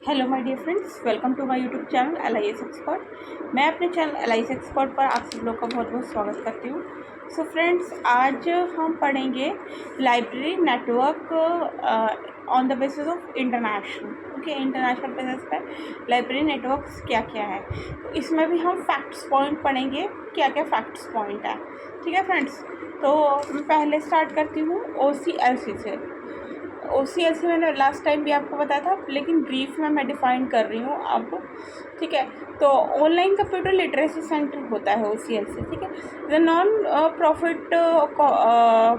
Hello my dear friends, welcome to my YouTube channel LIS expert. मैं अपने channel LIS expert पर आप सब लोग का बहुत बहुत स्वागत करती हूँ। सो फ्रेंड्स, आज हम पढ़ेंगे library network on the basis of international. Okay, international basis पे लाइब्रेरी नेटवर्क्स क्या क्या है, तो इसमें भी हम फैक्ट्स पॉइंट पढ़ेंगे, क्या क्या फैक्ट्स पॉइंट है। ठीक है फ्रेंड्स, तो मैं पहले स्टार्ट करती हूँ OCLC से। OCLC मैंने लास्ट टाइम भी आपको बताया था, लेकिन ब्रीफ में मैं डिफ़ाइन कर रही हूँ अब। ठीक है, तो ऑनलाइन कंप्यूटर लिटरेसी सेंटर होता है OCLC। ठीक है, the non profit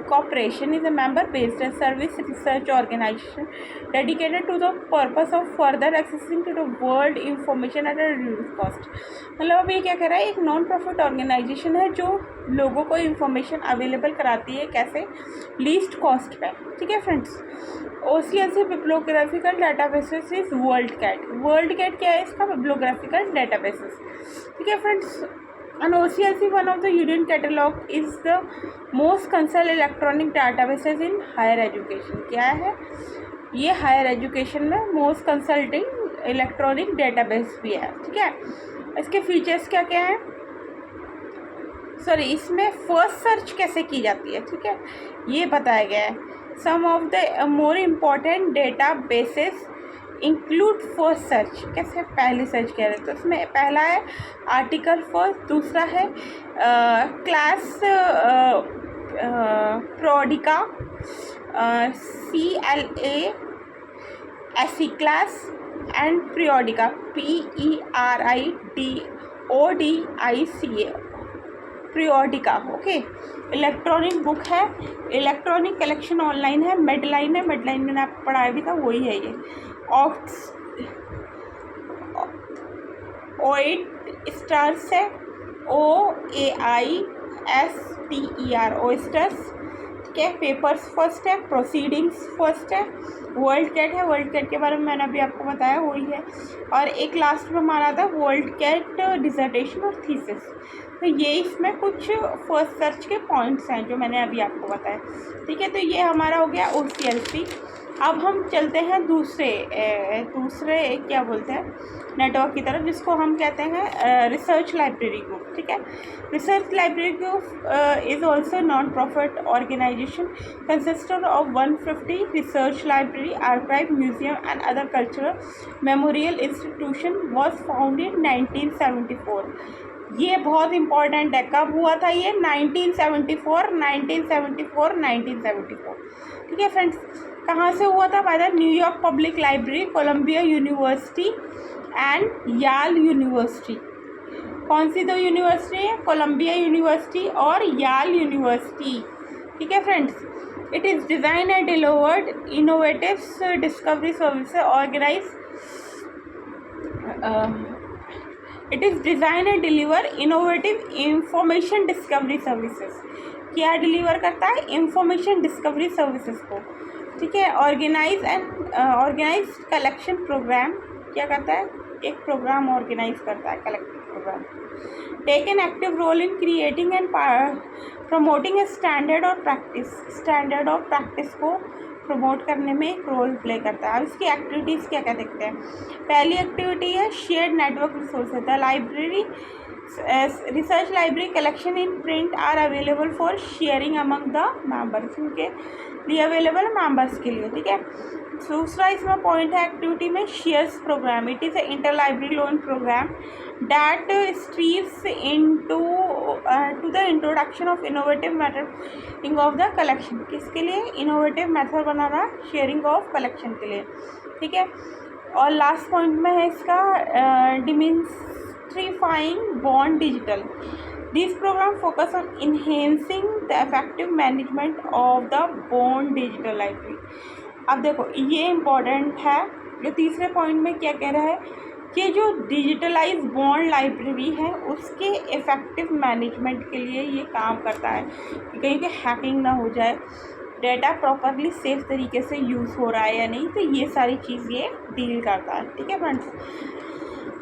corporation is a member based service research organisation dedicated to the purpose of further accessing to the world information at a reduced cost. मतलब अब ये क्या कर रहा है, एक नॉन प्रॉफिट ऑर्गेनाइजेशन है जो लोगों को इंफॉर्मेशन अवेलेबल कराती है, कैसे, लीस्ट कॉस्ट पे। ठीक है friends, OCLC bibliographical databases is WorldCat. WorldCat क्या है इसका? Bibliographical databases. ठीक है friends, and OCLC one of the union catalog is the most consult electronic databases in higher education। क्या है ये? हायर एजुकेशन में मोस्ट कंसल्टिंग इलेक्ट्रॉनिक डेटाबेस भी है। ठीक है, इसके फीचर्स क्या क्या हैं? सॉरी, इसमें फर्स्ट सर्च कैसे की जाती है, ठीक है, ये बताया गया है। Some of the more important databases include FirstSearch. कैसे पहली सर्च कह रहे हैं, तो इसमें पहला है आर्टिकल फर्स्ट, दूसरा है class periodica, CLA SE class and periodica PERIDODICA periodica. Okay, electronic book है, इलेक्ट्रॉनिक कलेक्शन ऑनलाइन है। मेडलाइन है, मेडलाइन मैंने आपको पढ़ाया भी था, वही है ये। OIT स्टार्स है, OAISTER ओस्टर्स। ठीक है, पेपर्स फर्स्ट है, प्रोसीडिंग्स फर्स्ट है। वर्ल्ड कैट है, वर्ल्ड कैट के बारे में मैंने अभी आपको बताया, वही है। और एक लास्ट में हमारा था वर्ल्ड कैट डिसर्टेशन और थीसिस। तो ये इसमें कुछ फर्स्ट सर्च के पॉइंट्स हैं जो मैंने अभी आपको बताया। ठीक है, तो ये हमारा हो गया OCLC। अब हम चलते हैं दूसरे क्या बोलते हैं, नेटवर्क की तरफ, जिसको हम कहते हैं रिसर्च लाइब्रेरी ग्रुप। ठीक है, research library group is also non profit organisation consisted of 150 research library, archive, museum and other cultural memorial institution was found in 1974। ये बहुत इंपॉर्टेंट है। कब हुआ था ये? 1974। ठीक है फ्रेंड्स, कहाँ से हुआ था? By the New York public library, Columbia university and Yale university. कौन सी दो यूनिवर्सिटी है? कोलंबिया यूनिवर्सिटी और याल यूनिवर्सिटी। ठीक है friends, it is design and delivered innovative discovery services organize it is design and deliver innovative information discovery services. क्या deliver करता है? इंफॉर्मेशन डिस्कवरी सर्विसेज को। ठीक है, ऑर्गेनाइज कलेक्शन प्रोग्राम। क्या करता है? एक प्रोग्राम ऑर्गेनाइज करता है, collective program. Take an active role in creating and promoting a standard of practice को प्रमोट करने में एक रोल प्ले करता है। अब इसकी एक्टिविटीज़ क्या क्या देखते हैं। पहली एक्टिविटी है shared network resources. The library research library collection in print are available for sharing among the members. उनके लिए अवेलेबल मेंबर्स के लिए। ठीक है, दूसरा इसमें पॉइंट है एक्टिविटी में shares program. It is a inter library loan program that strives into to the introduction of innovative method of the collection। किसके लिए? Innovative method banana sharing of collection के लिए। ठीक है, और लास्ट पॉइंट में है इसका डिमिस्ट्रीफाइंग बॉन्ड digital. This program focus on enhancing the effective management of the बॉन्ड डिजिटल लाइब्रेरी। अब देखो, ये इम्पॉर्टेंट है। ये तीसरे पॉइंट में क्या कह रहा है कि जो डिजिटलाइज बॉन्ड लाइब्रेरी है उसके इफ़ेक्टिव मैनेजमेंट के लिए ये काम करता है कि कहीं पे हैकिंग ना हो जाए, डेटा प्रॉपरली सेफ तरीके से यूज़ हो रहा है या नहीं, तो ये सारी चीज़ ये डील करता है। ठीक है फ्रेंड्स,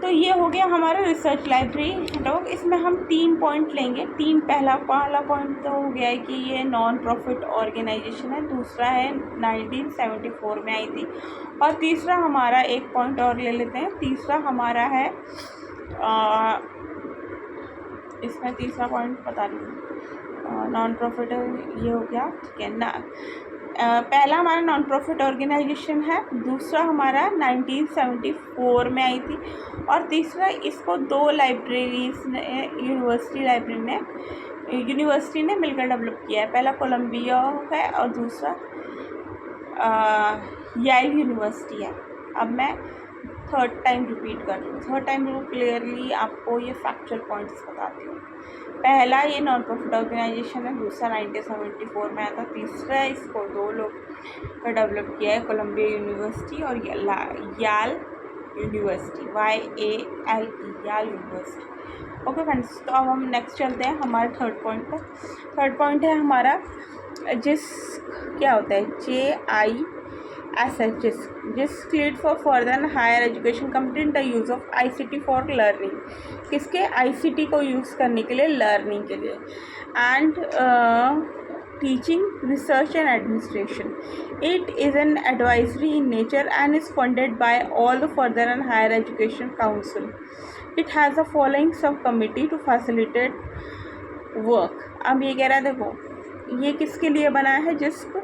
तो ये हो गया हमारा रिसर्च लाइब्रेरी नेटवर्क। इसमें हम 3 पॉइंट लेंगे। पहला पॉइंट तो हो गया है कि ये नॉन प्रॉफिट ऑर्गेनाइजेशन है, दूसरा है 1974 में आई थी, और तीसरा हमारा एक पॉइंट और ले लेते हैं। तीसरा हमारा है इसमें तीसरा पॉइंट बता रही हूँ, नॉन प्रॉफिट ये हो गया, ठीक है ना। पहला हमारा नॉन प्रॉफिट ऑर्गेनाइजेशन है, दूसरा हमारा 1974 में आई थी, और तीसरा इसको 2 लाइब्रेरीज ने, यूनिवर्सिटी ने मिलकर डेवलप किया है। पहला कोलंबिया है और दूसरा येल यूनिवर्सिटी है। अब मैं थर्ड टाइम रिपीट कर रही हूँ, थर्ड टाइम क्लियरली आपको ये फैक्चुअल पॉइंट्स बताती हूँ। पहला ये नॉन प्रॉफिट ऑर्गेनाइजेशन है, दूसरा 1974 में आया था, तीसरा इसको 2 लोग का डेवलप किया है, कोलंबिया यूनिवर्सिटी और Yale university, YAL Yale university. Okay friends, तो अब हम नेक्स्ट चलते हैं हमारे थर्ड पॉइंट पर। थर्ड पॉइंट है हमारा क्या होता है, JISS lead for further and higher education complete the use of ICT for learning. किसके, ICT को यूज़ करने के लिए, लर्निंग के लिए, and teaching, research and administration. It is an advisory in nature and is funded by all the further and higher education council. It has the following subcommittee to facilitate work. अब ये कह रहा है, देखो ये किसके लिए बना है, जिसको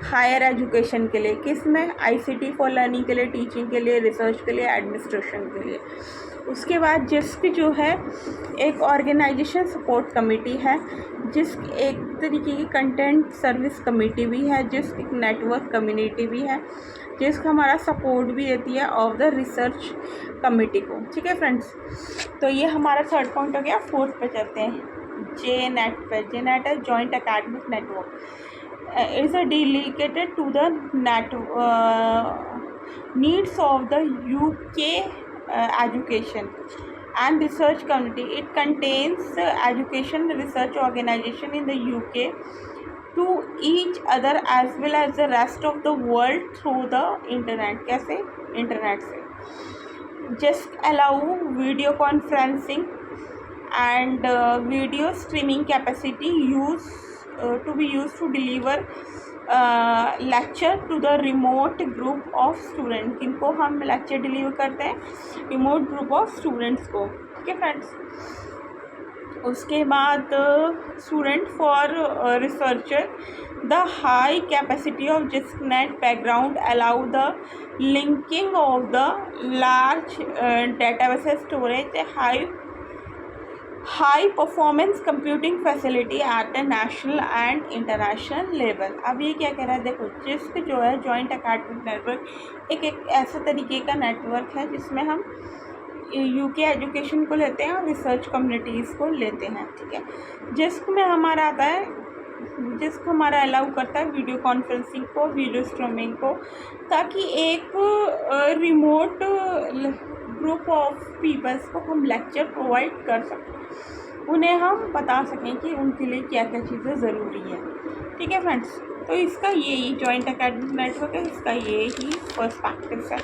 हायर एजुकेशन के लिए, किस में, ICT फॉर लर्निंग के लिए, टीचिंग के लिए, रिसर्च के लिए, एडमिनिस्ट्रेशन के लिए। उसके बाद जिसकी जो है एक ऑर्गेनाइजेशन सपोर्ट कमेटी है, जिस एक तरीके की कंटेंट सर्विस कमेटी भी है, जिस एक नेटवर्क कम्युनिटी भी है, जिसका हमारा सपोर्ट भी देती है ऑफ द रिसर्च कमेटी को। ठीक है फ्रेंड्स, तो ये हमारा थर्ड पॉइंट हो गया। फोर्थ पे चलते हैं, JNET पे। JNET है joint academic network, is dedicated to the needs of the UK education and research community. It contains education research organization in the UK to each other as well as the rest of the world through the internet. कैसे, internet से। just allow video conferencing and video streaming capacity to be used to deliver lecture to the remote group of student. किनको हम lecture deliver करते हैं, remote group of students को। ठीक है friends, उसके बाद student for researcher, the high capacity of JISC background allow the linking of the large database storage, high performance computing facility eight A national and international level. अब ये क्या कह रहा है, देखो JISC जो है जॉइंट एकेडमिक नेटवर्क, एक ऐसे तरीके का नेटवर्क है जिसमें हम UK एजुकेशन को लेते हैं और रिसर्च कम्युनिटीज़ को लेते हैं। ठीक है, JISC में हमारा आता है, JISC हमारा अलाउ करता है वीडियो कॉन्फ्रेंसिंग को, वीडियो स्ट्रीमिंग को, ताकि एक रिमोट ग्रुप ऑफ पीपल्स को हम लेक्चर प्रोवाइड कर सकें, उन्हें हम बता सकें कि उनके लिए क्या क्या चीज़ें ज़रूरी है। ठीक है फ्रेंड्स, तो इसका ये ही जॉइंट एकेडमिक नेटवर्क है, इसका ये ही पर्सपेक्टिव है।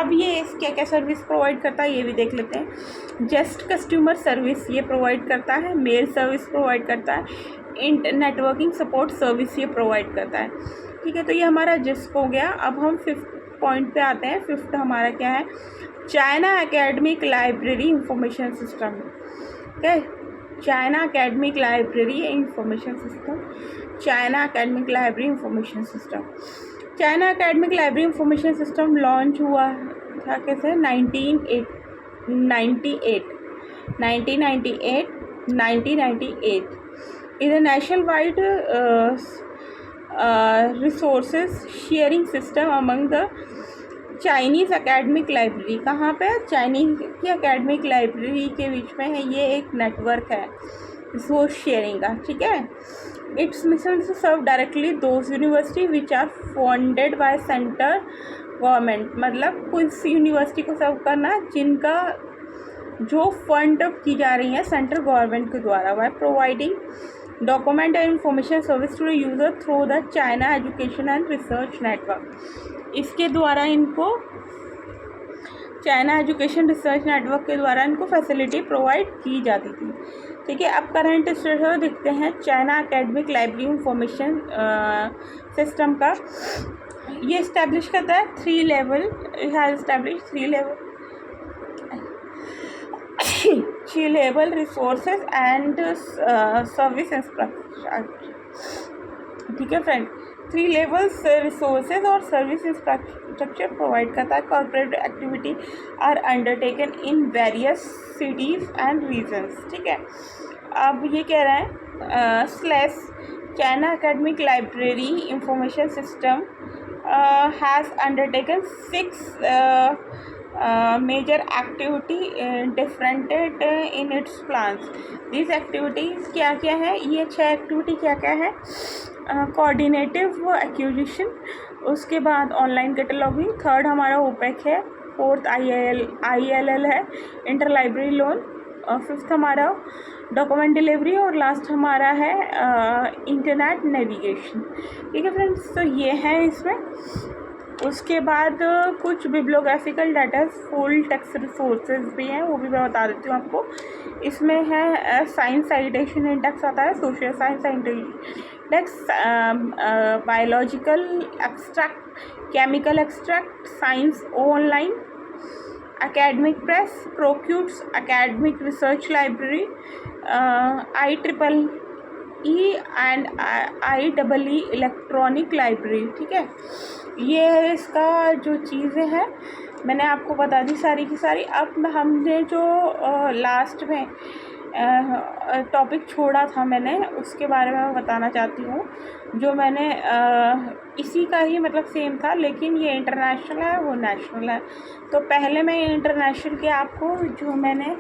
अब ये क्या क्या सर्विस प्रोवाइड करता है ये भी देख लेते हैं। जस्ट कस्टमर सर्विस ये प्रोवाइड करता है, मेल सर्विस प्रोवाइड करता है, नेटवर्किंग सपोर्ट सर्विस ये प्रोवाइड करता है। ठीक है, तो ये हमारा JISC हो गया। अब हम 5th पॉइंट पे आते हैं। 5th हमारा क्या है, China academic library information system. Okay, China academic library information system, China academic library information system. China academic library information system launch हुआ था कैसे, 1998 is a nationwide resources sharing system among the Chinese academic library. कहाँ पे, Chinese की academic library के बीच में है, ये एक नेटवर्क है रिसोर्स शेयरिंग का। ठीक है, its mission to serve directly those university which are funded by centre government. मतलब कुछ यूनिवर्सिटी को सर्व करना जिनका जो फंड की जा रही है सेंट्रल गवर्नमेंट के द्वारा, by providing document and information service to the user through the China education and research network. इसके द्वारा इनको चाइना एजुकेशन रिसर्च नेटवर्क के द्वारा इनको फैसिलिटी प्रोवाइड की जाती थी। ठीक है, अब करंट स्टेटस देखते हैं China academic library information system का। ये इस्टेब्लिश करता है 3 level, has establish 3 level resources and service infrastructure. ठीक है फ्रेंड, 3 लेवल्स रिसोर्सेज और सर्विस इंफ्रास्ट्रक्चर प्रोवाइड करता है। Corporate activity are undertaken in various cities and regions. ठीक है, अब ये कह रहा है slash China academic library information system has undertaken 6 major activity differentiated in its plans. These activities क्या क्या है, ये 6 एक्टिविटी क्या क्या है? कोऑर्डिनेटिव एक्विजिशन, उसके बाद ऑनलाइन कैटलॉगिंग, थर्ड हमारा ओपेक है, फोर्थ ILL है, इंटर लाइब्रेरी लोन, फिफ्थ हमारा डॉक्यूमेंट डिलीवरी और लास्ट हमारा है इंटरनेट नेविगेशन। ठीक है फ्रेंड्स, तो ये है इसमें। उसके बाद कुछ बिब्लियोग्राफिकल डाटा, फुल टेक्स्ट रिसोर्सेज भी हैं, वो भी मैं बता देती हूँ आपको। इसमें है साइंस साइटेशन इंडेक्स आता है, social science index, biological extract, chemical extract, science online, academic press, ProQuest, academic research library, IEEE and IEEE electronic library. ठीक है, ये है इसका जो चीज़ें हैं, मैंने आपको बता दी सारी की सारी। अब हमने जो लास्ट में टॉपिक छोड़ा था मैंने, उसके बारे में मैं बताना चाहती हूँ। जो मैंने इसी का ही मतलब सेम था, लेकिन ये इंटरनेशनल है, वो नेशनल है। तो पहले मैं इंटरनेशनल के आपको जो मैंने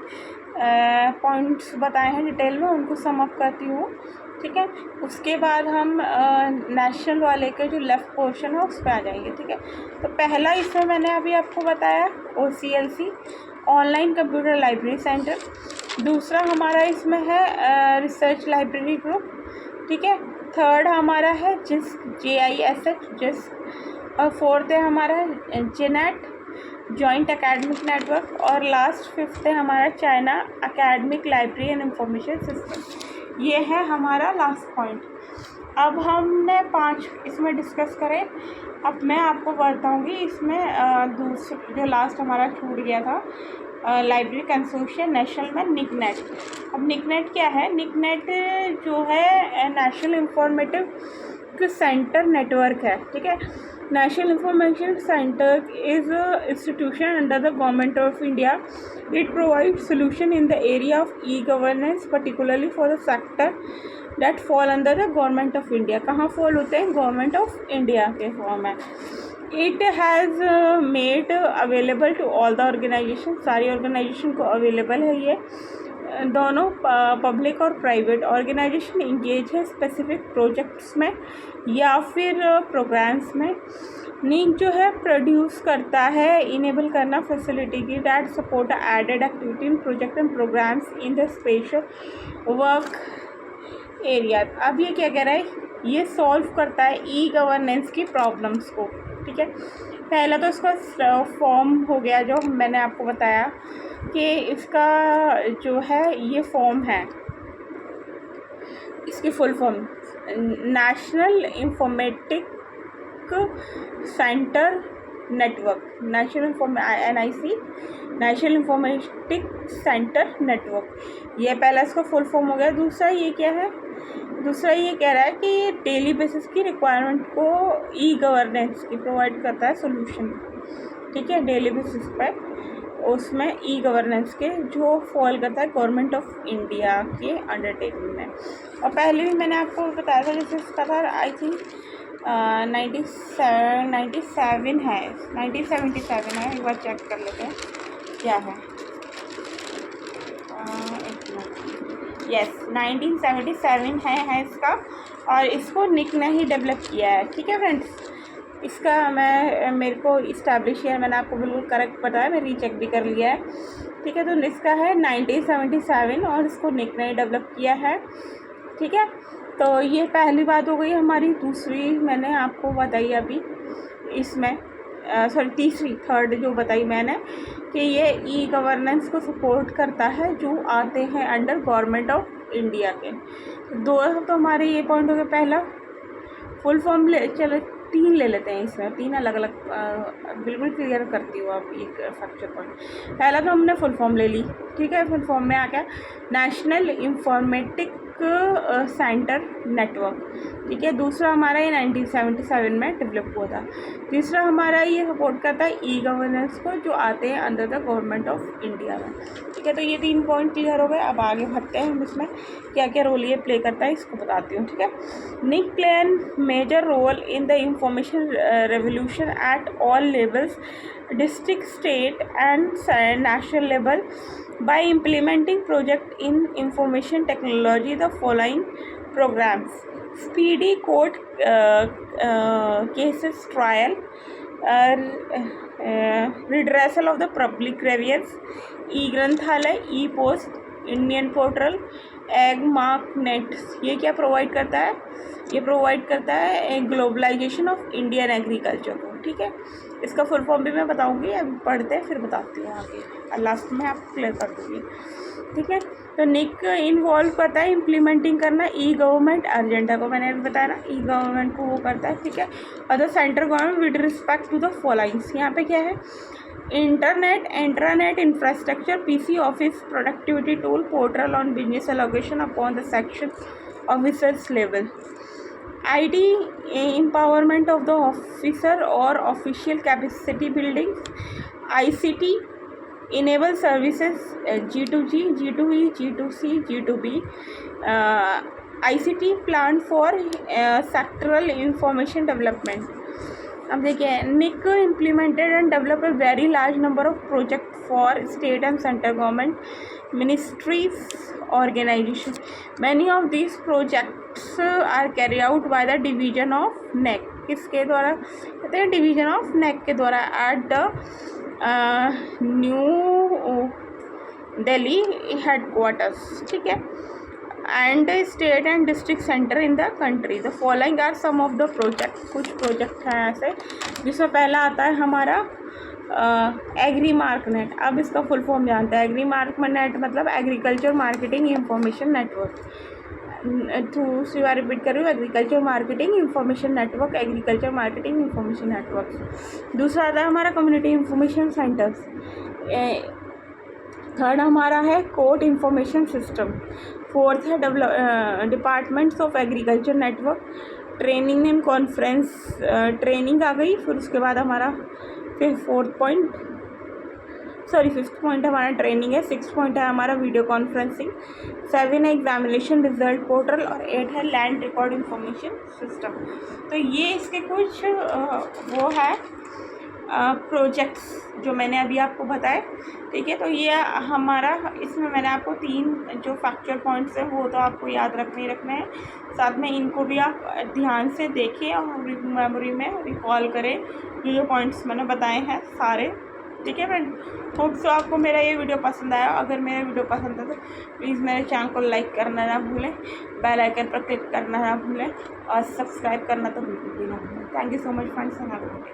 पॉइंट्स बताए हैं डिटेल में, उनको सम अप करती हूँ। ठीक है, उसके बाद हम नेशनल वाले के जो लेफ़्ट पोर्शन है उस पर आ जाएंगे। ठीक है, तो पहला इसमें मैंने अभी आपको बताया OCLC, online computer library centre. दूसरा हमारा इसमें है रिसर्च लाइब्रेरी ग्रुप। ठीक है, थर्ड हमारा है JISH। और फोर्थ है हमारा JNET, जॉइंट एकेडमिक नेटवर्क। और लास्ट फिफ्थ है हमारा China academic library and information system. ये है हमारा लास्ट पॉइंट। अब हमने 5 इसमें डिस्कस करें। अब मैं आपको बताऊंगी इसमें दूसरा जो लास्ट हमारा छूट गया था, लाइब्रेरी कंसोर्शियम नेशनल में निकनेट। अब निकनेट क्या है? निकनेट जो है नेशनल इंफॉर्मेटिव सेंटर नेटवर्क है। ठीक है, national information centre is institution under the government of India. It provide solution in the area of e-governance particularly for the sector that fall under the government of India. कहाँ fall होते हैं? Government of India के form है। It has made available to all the organisation, सारी organisation को available है ये। दोनों पब्लिक और प्राइवेट ऑर्गेनाइजेशन इंगेज है स्पेसिफिक प्रोजेक्ट्स में या फिर प्रोग्राम्स में। निक जो है प्रोड्यूस करता है, इनेबल करना फैसिलिटी की that support aided activity in project and programs in the special work area. अब ये क्या कह रहा है? ये सॉल्व करता है ई-गवर्नेंस की प्रॉब्लम्स को। ठीक है, पहला तो इसका फॉर्म हो गया जो मैंने आपको बताया कि इसका जो है ये फॉर्म है, इसकी full form national informatic centre network, NIC, national informatic centre network. ये पहला इसका फुल फॉर्म हो गया। दूसरा ये क्या है? दूसरा ये कह रहा है कि ये डेली बेसिस की रिक्वायरमेंट को ई-गवर्नेंस की प्रोवाइड करता है सोल्यूशन। ठीक है, डेली बेसिस पर उसमें ई-गवर्नेंस के जो फॉल करता है गवर्नमेंट ऑफ इंडिया के अंडरटेकिंग में। और पहले भी मैंने आपको बताया था, जैसे इसका था आई थिंक 1977 है, 1977 है। एक बार चेक कर लेते हैं क्या है। यस, 1977 है इसका, और इसको निक ने ही डेवलप किया है। ठीक है फ्रेंड्स, इसका मेरे को इस्टेब्लिश है, मैंने आपको बिल्कुल करेक्ट बताया, मैं रीचेक भी कर लिया है। ठीक है, तो इसका है 1977 और इसको निक ने डेवलप किया है। ठीक है, तो ये पहली बात हो गई हमारी। दूसरी मैंने आपको बताई अभी इसमें थर्ड जो बताई मैंने कि ये ई गवर्नेंस को सपोर्ट करता है जो आते हैं अंडर गवर्नमेंट ऑफ इंडिया के। दो तो हमारे ये पॉइंट हो गया। पहला फुल फॉर्म चलो 3 ले लेते हैं, इसमें 3 अलग अलग बिल्कुल क्लियर करती हूँ आप एक फैक्चर पॉइंट। पहला तो हमने फुल फॉर्म ले ली, ठीक है। फुल फॉर्म में आ गया नेशनल इंफॉर्मेटिक सेंटर नेटवर्क, ठीक है। दूसरा हमारा ये 1977 में डेवलप हुआ था। तीसरा हमारा ये सपोर्ट करता है ई गवर्नेंस को जो आते हैं under the government of India में, ठीक है। तो ये 3 पॉइंट क्लियर हो गए। अब आगे बढ़ते हैं, हम इसमें क्या क्या रोल ये प्ले करता है इसको बताती हूँ, ठीक है। NIC play an major role in the information revolution at all levels, district, state and national level by implementing project in information technology the following programs: speedy court cases trial, redressal of the public grievance, e-ग्रंथालय, e-post, Indian portal, egg mark net. ये क्या provide करता है? ये provide करता है globalisation of Indian agriculture को, ठीक है। इसका फुल फॉर्म भी मैं बताऊंगी, अभी पढ़ते हैं फिर बताती हूँ आगे, और लास्ट में आपको क्लियर कर दूँगी, ठीक है। तो निक इन्वॉल्व करता है इम्प्लीमेंटिंग करना ई गवर्नमेंट एजेंडा को, मैंने अभी बताया ना, ई गवर्नमेंट को वो करता है, ठीक है। और the central government with respect to the followings, यहाँ पे क्या है? Internet, intranet infrastructure, PC office, productivity tool, portal on business allocation upon the section officers level, IT empowerment of the officer or official capacity building, ICT enable services, G2G, G2E, G2C, G2B, ICT plan for sectoral information development। अब देखिए, निक implemented and developed a very large number of projects for state and central government ministries organization. Many of these projects are carried out by the division of NEC। किसके द्वारा कहते हैं? Division of नेक के द्वारा at the New Delhi headquarters, ठीक है, and state and district centre in the country. The following are some of the project. कुछ प्रोजेक्ट हैं ऐसे, जिसमें पहला आता है हमारा एग्री मार्क नेट। अब इसका फुल फॉर्म जानते हैं। एग्री मार्क नेट मतलब एग्रीकल्चर मार्केटिंग इंफॉर्मेशन नेटवर्क। दूसरी बार रिपीट कर रही हूँ, agriculture marketing information network, agriculture marketing information network. दूसरा आता है हमारा कम्युनिटी इंफॉर्मेशन सेंटर्स। थर्ड हमारा है कोर्ट इंफॉर्मेशन सिस्टम। फोर्थ है departments of agriculture network, training and conference, training आ गई। फिर उसके बाद हमारा फिफ्थ पॉइंट हमारा ट्रेनिंग है। 6 पॉइंट है हमारा वीडियो कॉन्फ्रेंसिंग। 7 है एग्जामिनेशन रिजल्ट पोर्टल, और 8 है लैंड रिकॉर्ड इंफॉर्मेशन सिस्टम। तो ये इसके कुछ वो है प्रोजेक्ट्स जो मैंने अभी आपको बताए, ठीक है। तो ये हमारा, इसमें मैंने आपको 3 जो फैक्चुअल पॉइंट्स हैं वो तो आपको याद रखने हैं, साथ में इनको भी आप ध्यान से देखें और मेमोरी में रिकॉल करें जो पॉइंट्स मैंने बताए हैं सारे, ठीक है फ्रेंड। होप सो आपको मेरा ये वीडियो पसंद आया। अगर मेरा वीडियो पसंद है तो प्लीज़ मेरे चैनल को लाइक करना ना भूलें, बेल आइकन पर क्लिक करना ना भूलें, और सब्सक्राइब करना तो बिल्कुल भी ना भूलें। Thank you so much friends, have a good day.